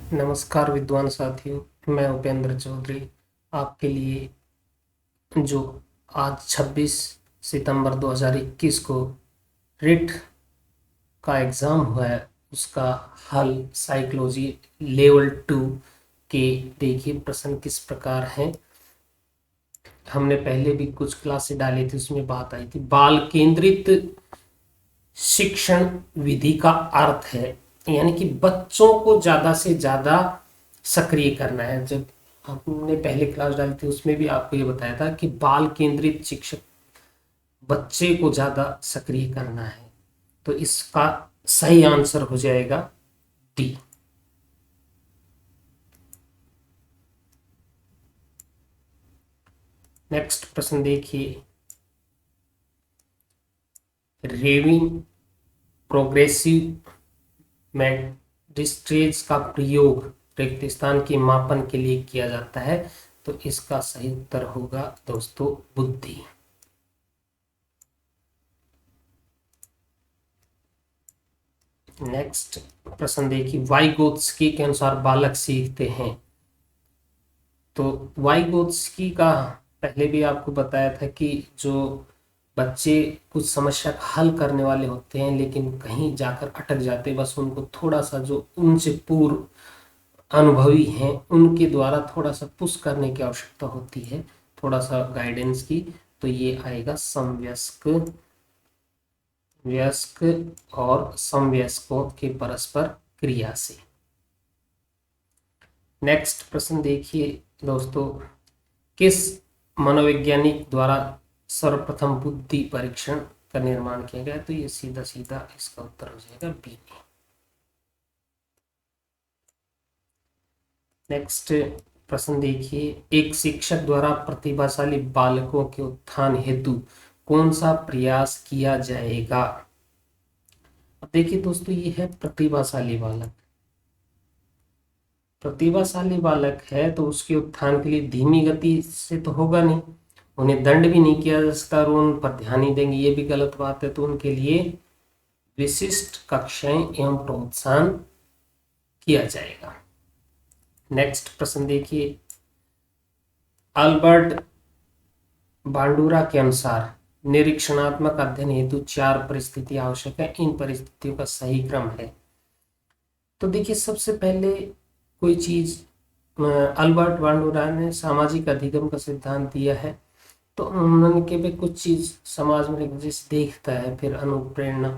नमस्कार विद्वान साथियों, मैं उपेंद्र चौधरी आपके लिए जो आज 26 सितंबर 2021 को रिट का एग्ज़ाम हुआ है उसका हल साइकोलॉजी लेवल 2 के देखिए प्रश्न किस प्रकार हैं। हमने पहले भी कुछ क्लासेस डाली थी, उसमें बात आई थी बाल केंद्रित शिक्षण विधि का अर्थ है, यानी कि बच्चों को ज़्यादा से ज़्यादा सक्रिय करना है। जब हमने पहले क्लास डाली थी उसमें भी आपको ये बताया था कि बाल केंद्रित शिक्षक बच्चे को ज़्यादा सक्रिय करना है, तो इसका सही आंसर हो जाएगा डी। नेक्स्ट प्रश्न देखिए, रेविंग प्रोग्रेसिव मैट्रिसेस का प्रयोग रिक्त स्थान के मापन के लिए किया जाता है, तो इसका सही उत्तर होगा दोस्तों बुद्धि। नेक्स्ट प्रश्न देखिए, वाइगोत्स्की के अनुसार बालक सीखते हैं, तो वाइगोत्स्की का पहले भी आपको बताया था कि जो बच्चे कुछ समस्या का हल करने वाले होते हैं लेकिन कहीं जाकर अटक जाते हैं, बस उनको थोड़ा सा जो उनसे पूर्व अनुभवी हैं उनके द्वारा थोड़ा सा पुश करने की आवश्यकता होती है, थोड़ा सा गाइडेंस की, तो ये आएगा समवयस्क वयस्क और समवयस्कों के परस्पर क्रिया से। नेक्स्ट प्रश्न देखिए दोस्तों, किस मनोवैज्ञानिक द्वारा सर्वप्रथम बुद्धि परीक्षण का निर्माण किया गया, तो ये सीधा सीधा इसका उत्तर हो जाएगा बी। नेक्स्ट प्रश्न देखिए, एक शिक्षक द्वारा प्रतिभाशाली बालकों के उत्थान हेतु कौन सा प्रयास किया जाएगा। अब देखिए दोस्तों, ये है प्रतिभाशाली बालक। प्रतिभाशाली बालक है तो उसके उत्थान के लिए धीमी गति से तो होगा नहीं, उन्हें दंड भी नहीं किया जा सकता और उन पर ध्यान नहीं देंगे, ये भी गलत बात है, तो उनके लिए विशिष्ट कक्षाएं एवं प्रोत्साहन किया जाएगा। नेक्स्ट प्रश्न देखिए, अल्बर्ट बांडुरा के अनुसार निरीक्षणात्मक अध्ययन हेतु 4 परिस्थितियां आवश्यक है, इन परिस्थितियों का सही क्रम है। तो देखिए, सबसे पहले कोई चीज अल्बर्ट बांडुरा ने सामाजिक अधिगम का सिद्धांत दिया है, तो उन्होंने के भी कुछ चीज समाज में जैसे देखता है, फिर अनुप्रेरणा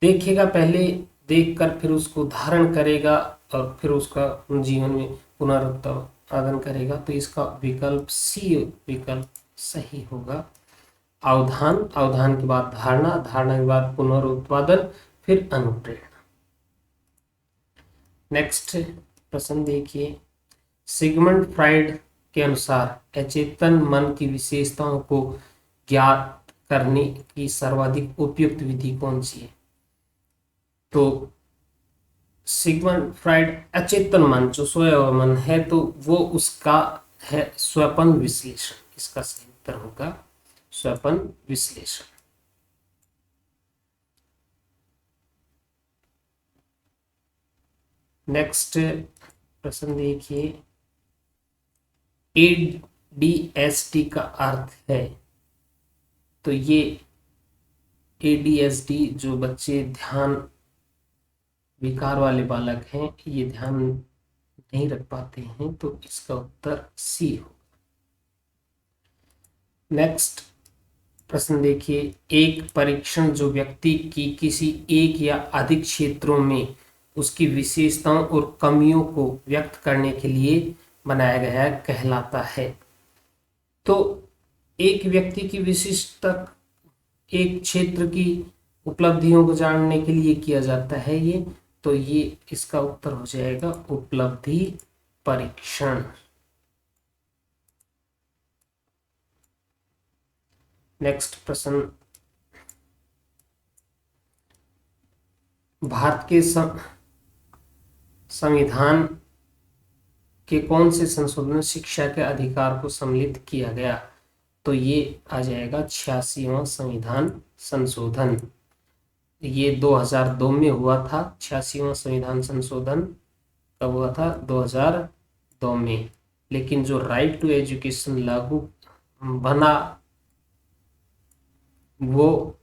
देखेगा, पहले देखकर फिर उसको धारण करेगा और फिर उसका जीवन में पुनरुत्पादन करेगा, तो इसका विकल्प सी विकल्प सही होगा। अवधान, अवधान के बाद धारणा, धारणा के बाद पुनरुत्पादन, फिर अनुप्रेरणा। नेक्स्ट प्रश्न देखिए, सिगमंड फ्राइड के अनुसार अचेतन मन की विशेषताओं को ज्ञात करने की सर्वाधिक उपयुक्त विधि कौन सी है, तो सिगमंड फ्राइड अचेतन मन जो सोया हुआ मन है, तो वो उसका है स्वपन विश्लेषण, इसका सही उत्तर होगा स्वपन विश्लेषण। नेक्स्ट प्रश्न देखिए, एडीएसडी का अर्थ है, तो ये एडीएसडी जो बच्चे ध्यान विकार वाले बालक हैं, ये ध्यान नहीं रख पाते हैं, तो इसका उत्तर सी होगा। नेक्स्ट प्रश्न देखिए, एक परीक्षण जो व्यक्ति की किसी एक या अधिक क्षेत्रों में उसकी विशेषताओं और कमियों को व्यक्त करने के लिए बनाया गया कहलाता है, तो एक व्यक्ति की विशिष्टता एक क्षेत्र की उपलब्धियों को जानने के लिए किया जाता है ये, तो ये इसका उत्तर हो जाएगा उपलब्धि परीक्षण। नेक्स्ट प्रश्न, भारत के संविधान के कौन से संशोधन शिक्षा के अधिकार को सम्मिलित किया गया, तो ये आ जाएगा 86वां संविधान संशोधन। ये 2002 में हुआ था। 86वां संविधान संशोधन कब हुआ था? 2002 में। लेकिन जो राइट टू एजुकेशन लागू बना वो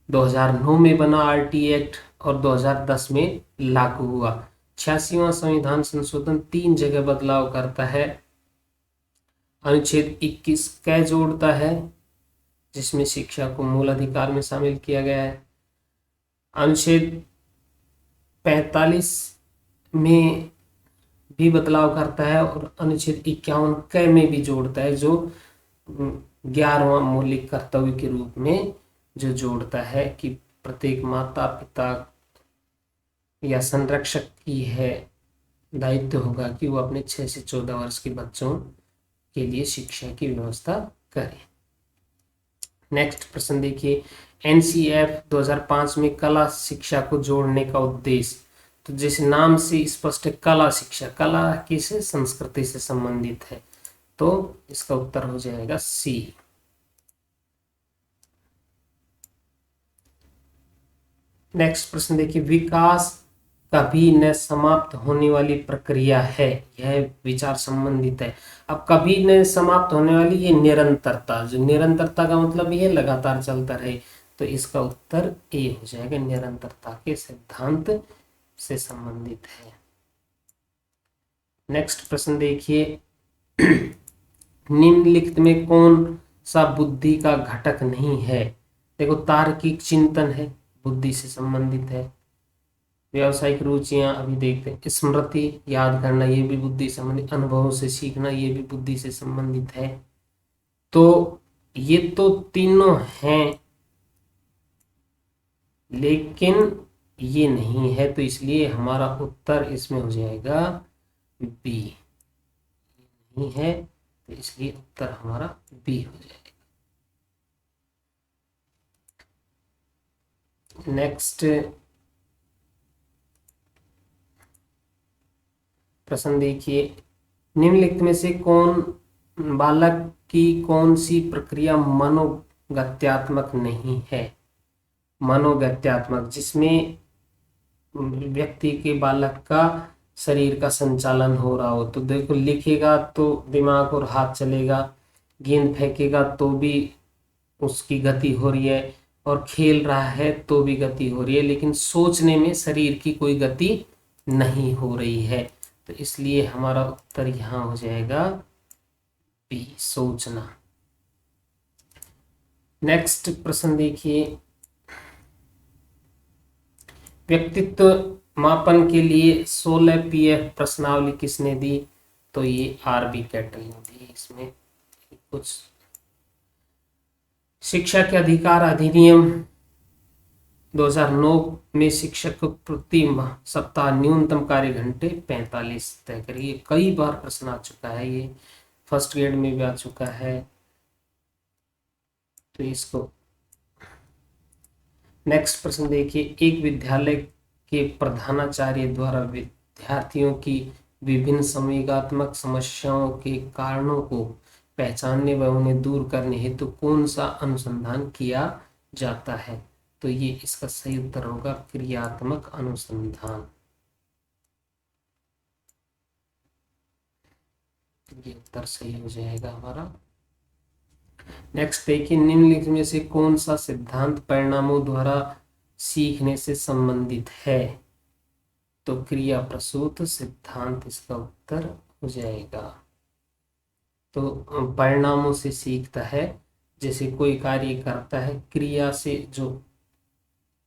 2009 में बना, आरटी एक्ट, और 2010 में लागू हुआ। 86वां संविधान संशोधन 3 जगह बदलाव करता है। अनुच्छेद 21 कै जोड़ता है, जिसमें शिक्षा को मूल अधिकार में शामिल किया गया है। अनुच्छेद 45 में भी बदलाव करता है, और अनुच्छेद 51 कै में भी जोड़ता है, जो 11वां मौलिक कर्तव्य के रूप में जो जोड़ता है कि प्रत्येक माता पिता या संरक्षक की है दायित्व होगा कि वो अपने 6 से 14 वर्ष के बच्चों के लिए शिक्षा की व्यवस्था करें। नेक्स्ट प्रश्न देखिए, एनसीएफ 2005 में कला शिक्षा को जोड़ने का उद्देश्य। तो जिस नाम से स्पष्ट है, कला शिक्षा, कला किसे? संस्कृति से संबंधित है, तो इसका उत्तर हो जाएगा सी। नेक्स्ट प्रश्न देखिए, विकास कभी न समाप्त होने वाली प्रक्रिया है, यह विचार संबंधित है। अब कभी न समाप्त होने वाली, ये निरंतरता, जो निरंतरता का मतलब ये लगातार चलता रहे, तो इसका उत्तर ए हो जाएगा, निरंतरता के सिद्धांत से संबंधित है। नेक्स्ट प्रश्न देखिए, निम्नलिखित में कौन सा बुद्धि का घटक नहीं है? देखो, तार्किक चिंतन है, बुद्धि से संबंधित है। व्यावसायिक रुचियां अभी देखते हैं। स्मृति, याद करना, ये भी बुद्धि से संबंधित। अनुभवों से सीखना, ये भी बुद्धि से संबंधित है। तो ये तो तीनों हैं, लेकिन ये नहीं है, तो इसलिए हमारा उत्तर इसमें हो जाएगा बी। नहीं है, तो इसलिए उत्तर हमारा बी हो जाएगा। नेक्स्ट प्रश्न देखिए, निम्नलिखित में से कौन बालक की कौन सी प्रक्रिया मनोगत्यात्मक नहीं है? मनोगत्यात्मक, जिसमें व्यक्ति के बालक का शरीर का संचालन हो रहा हो। तो देखो, लिखेगा तो दिमाग और हाथ चलेगा, गेंद फेंकेगा तो भी उसकी गति हो रही है, और खेल रहा है तो भी गति हो रही है, लेकिन सोचने में शरीर की कोई गति नहीं हो रही है। तो इसलिए हमारा उत्तर यहाँ हो जाएगा बी, सोचना। नेक्स्ट प्रश्न देखिए, व्यक्तित्व मापन के लिए 16 पीएफ प्रश्नावली किसने दी? तो ये आरबी कैटल ने दी। इसमें कुछ शिक्षा के अधिकार अधिनियम 2009 में शिक्षक को प्रति सप्ताह न्यूनतम कार्य घंटे 45 तय करिए। कई बार प्रश्न आ चुका है, ये फर्स्ट ग्रेड में भी आ चुका है, तो इसको। नेक्स्ट प्रश्न देखिए, एक विद्यालय के प्रधानाचार्य द्वारा विद्यार्थियों की विभिन्न संवेगात्मक समस्याओं के कारणों को पहचानने व उन्हें दूर करने हेतु कौन सा अनुसंधान किया जाता है? तो ये इसका सही उत्तर होगा क्रियात्मक अनुसंधान। ये उत्तर सही हो जाएगा हमारा। नेक्स्ट देखिए, निम्नलिखित में से कौन सा सिद्धांत परिणामों द्वारा सीखने से संबंधित है? तो क्रिया प्रसूत सिद्धांत इसका उत्तर हो जाएगा। तो परिणामों से सीखता है, जैसे कोई कार्य करता है, क्रिया से, जो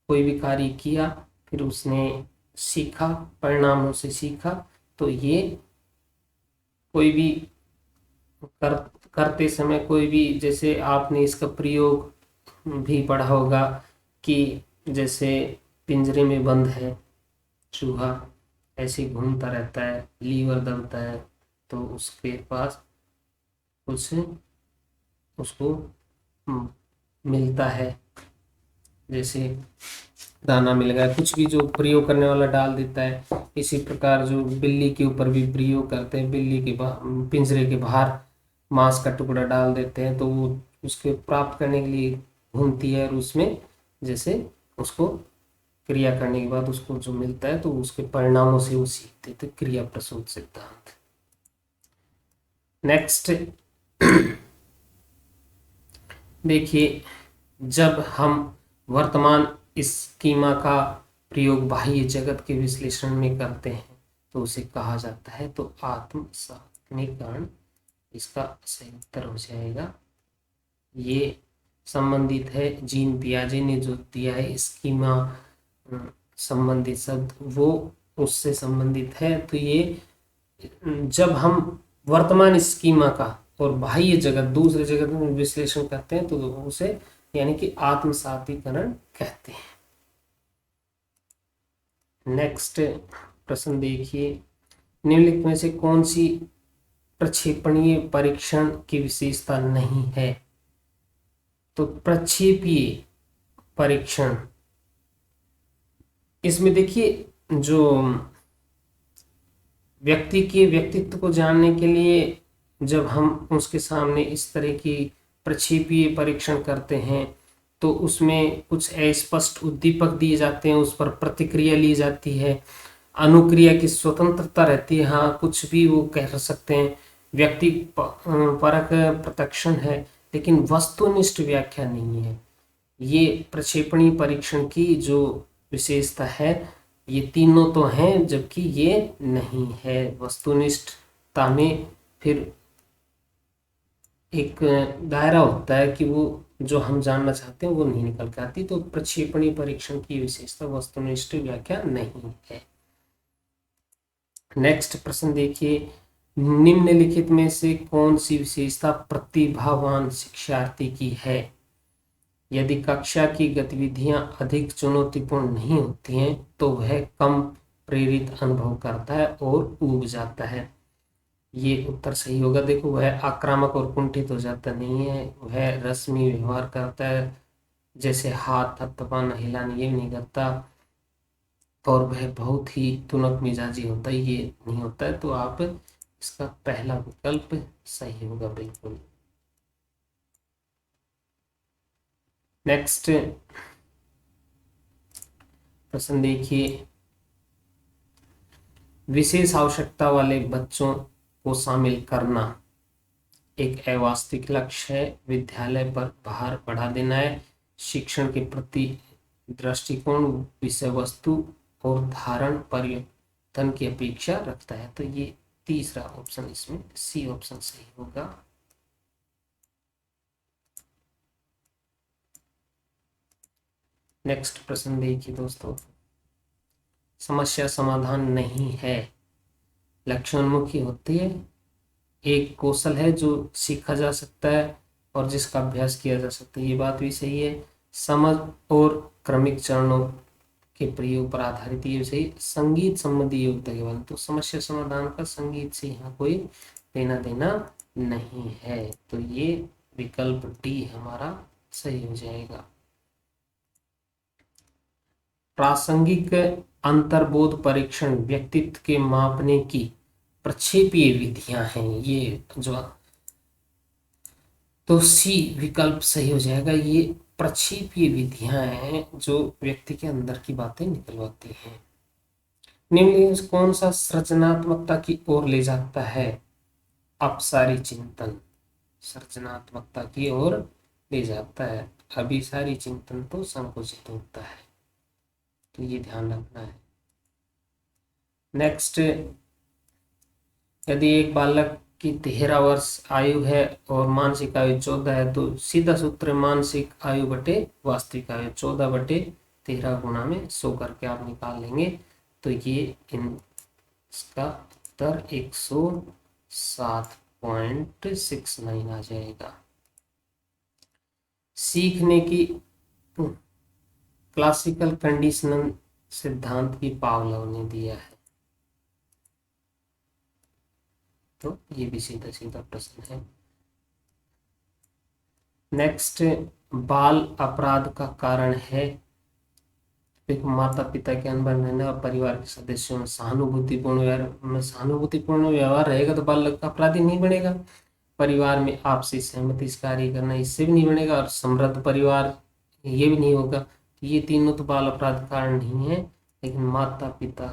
कोई भी कार्य किया फिर उसने सीखा, परिणामों से सीखा। तो ये कोई भी करते समय, कोई भी, जैसे आपने इसका प्रयोग भी पढ़ा होगा कि जैसे पिंजरे में बंद है चूहा, ऐसे घूमता रहता है, लीवर दबता है, तो उसके पास कुछ उसको मिलता है, जैसे दाना मिल गया, कुछ भी जो प्रयोग करने वाला डाल देता है। इसी प्रकार जो बिल्ली के ऊपर भी प्रयोग करते हैं, बिल्ली के पिंजरे के बाहर मांस का टुकड़ा डाल देते हैं, तो वो उसके प्राप्त करने के लिए घूमती है, और उसमें जैसे उसको क्रिया करने के बाद उसको जो मिलता है तो उसके परिणामों से वो सीखते थे, क्रिया प्रसूत सिद्धांत। नेक्स्ट देखिए, जब हम वर्तमान स्कीमा का प्रयोग बाह्य जगत के विश्लेषण में करते हैं तो उसे कहा जाता है तो आत्म सात्मीकरण। इसका सही उत्तर हो जाएगा, ये संबंधित है जीन पियाजे ने जो दिया है स्कीमा संबंधित शब्द वो उससे संबंधित है। तो ये जब हम वर्तमान स्कीमा का और बाह्य जगत दूसरे जगत में विश्लेषण करते हैं तो उसे यानी कि आत्मसातीकरण कहते हैं। नेक्स्ट प्रश्न देखिए, निम्नलिखित में से कौन सी प्रक्षेपणीय परीक्षण की विशेषता नहीं है? तो प्रक्षेपीय परीक्षण, इसमें देखिए जो व्यक्ति के व्यक्तित्व को जानने के लिए जब हम उसके सामने इस तरह की प्रक्षेपीय परीक्षण करते हैं तो उसमें कुछ अस्पष्ट उद्दीपक दिए जाते हैं, उस पर प्रतिक्रिया ली जाती है, अनुक्रिया की स्वतंत्रता रहती है, हाँ कुछ भी वो कह सकते हैं, व्यक्ति परक प्रत्यक्षण है लेकिन वस्तुनिष्ठ व्याख्या नहीं है। ये प्रक्षेपणी परीक्षण की जो विशेषता है, ये तीनों तो हैं जबकि ये नहीं है वस्तुनिष्ठता में। फिर एक दायरा होता है कि वो जो हम जानना चाहते हैं वो नहीं निकल के आती, तो प्रक्षेपणी परीक्षण की विशेषता वस्तुनिष्ठ व्याख्या नहीं है। नेक्स्ट प्रश्न देखिए, निम्नलिखित में से कौन सी विशेषता प्रतिभावान शिक्षार्थी की है? यदि कक्षा की गतिविधियां अधिक चुनौतीपूर्ण नहीं होती हैं तो वह कम प्रेरित अनुभव करता है और ऊब जाता है। ये उत्तर सही होगा। देखो, वह आक्रामक और कुंठित हो जाता नहीं है, वह रस्मी व्यवहार करता है, जैसे हाथ थपथपाना हिलाना ये नहीं करता, और वह बहुत ही तुनक मिजाजी होता है, ये नहीं होता है। तो आप इसका पहला विकल्प सही होगा बिल्कुल। नेक्स्ट प्रश्न देखिए, विशेष आवश्यकता वाले बच्चों को शामिल करना एक अवास्तविक लक्ष्य है, विद्यालय पर भार बढ़ा देना है, शिक्षण के प्रति दृष्टिकोण, विषय वस्तु और धारण परिवर्तन की अपेक्षा रखता है। तो ये तीसरा ऑप्शन, इसमें सी ऑप्शन सही होगा। नेक्स्ट प्रश्न देखिए दोस्तों, समस्या समाधान नहीं है, लक्ष्योन्मुखी होती है, एक कौशल है जो सीखा जा सकता है और जिसका अभ्यास किया जा सकता है, ये बात भी सही है, समझ और क्रमिक चरणों के प्रयोग पर आधारित, ये सही, संगीत संबंधी योग्यता के बारे में। तो समस्या समाधान का संगीत से यहाँ कोई लेना देना नहीं है, तो ये विकल्प डी हमारा सही हो जाएगा। प्रासंगिक अंतर्बोध परीक्षण व्यक्तित्व के मापने की प्रक्षेपीय विधियां हैं, ये जो, तो सी विकल्प सही हो जाएगा। ये प्रक्षेपीय विधियां हैं जो व्यक्ति के अंदर की बातें निकलवाती हैं। निम्न कौन सा सृजनात्मकता की ओर ले जाता है? अपसारी चिंतन सृजनात्मकता की ओर ले जाता है, अभिसारी चिंतन तो संकुचित होता है, तो ये ध्यान रखना है। नेक्स्ट, यदि एक बालक की 13 वर्ष आयु है और मानसिक आयु 14 है तो सीधा सूत्र मानसिक आयु बटे वास्तविक आयु 14 बटे 13 गुणा में 100 करके आप निकाल लेंगे, तो ये इसका उत्तर 107.69 आ जाएगा। सीखने की क्लासिकल कंडीशनल सिद्धांत की पावलोव ने दिया है, तो ये भी सीधा सीधा प्रश्न है। नेक्स्ट, बाल अपराध का कारण है, एक माता पिता के अनबन रहना और परिवार के सदस्यों में सहानुभूतिपूर्ण व्यवहार रहेगा तो बालक अपराधी नहीं बनेगा। परिवार में आपसी सहमति से कार्य करना, इससे भी नहीं बनेगा। और समृद्ध परिवार, ये भी नहीं होगा। ये तीनों तो बाल अपराध कारण नहीं है, लेकिन माता पिता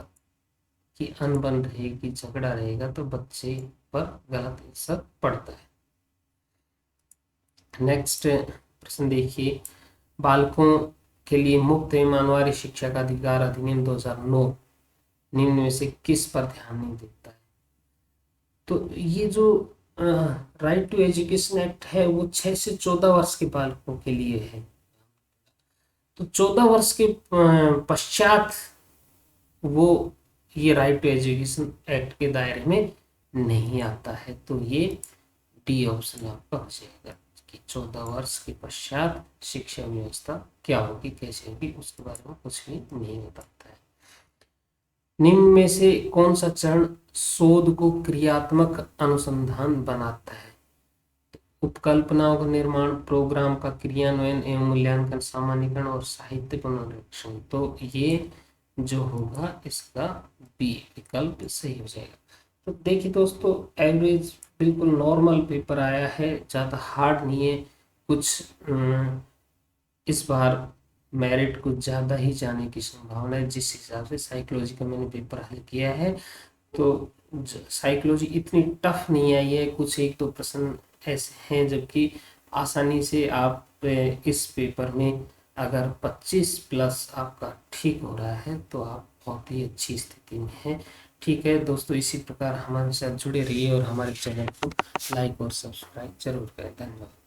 की अनबन रहेगी, झगड़ा रहेगा, तो बच्चे पर गलत असर पड़ता है। नेक्स्ट प्रश्न देखिए, बालकों के लिए मुफ्त एवं अनिवार्य शिक्षा का अधिकार अधिनियम 2009 निम्न में से किस पर ध्यान नहीं देता है? तो ये जो राइट टू एजुकेशन एक्ट है वो 6 से 14 वर्ष के बालकों के लिए है। तो 14 वर्ष के पश्चात वो ये राइट टू एजुकेशन एक्ट के दायरे में नहीं आता है। तो ये डी ऑप्शन आपका हो जाएगा कि 14 वर्ष के पश्चात शिक्षा व्यवस्था क्या होगी, कैसे होगी, उसके बारे में कुछ भी नहीं बताता है। निम्न में से कौन सा चरण शोध को क्रियात्मक अनुसंधान बनाता है? उपकल्पनाओं का निर्माण, प्रोग्राम का क्रियान्वयन एवं मूल्यांकन, सामान्यीकरण और साहित्य पुनरीक्षण। तो ये जो होगा इसका बी विकल्प सही हो जाएगा। तो देखिए दोस्तों, एवरेज बिल्कुल नॉर्मल पेपर आया है, ज़्यादा हार्ड नहीं है कुछ। इस बार मेरिट कुछ ज़्यादा ही जाने की संभावना है, जिस हिसाब से साइकोलॉजी का मैंने पेपर हल किया है। तो साइकोलॉजी इतनी टफ नहीं आई है, कुछ एक दो प्रश्न ऐसे हैं जबकि आसानी से आप इस पेपर में अगर 25 प्लस आपका ठीक हो रहा है तो आप बहुत ही अच्छी स्थिति में हैं। ठीक है दोस्तों, इसी प्रकार हमारे साथ जुड़े रहिए और हमारे चैनल को लाइक और सब्सक्राइब जरूर करें। धन्यवाद।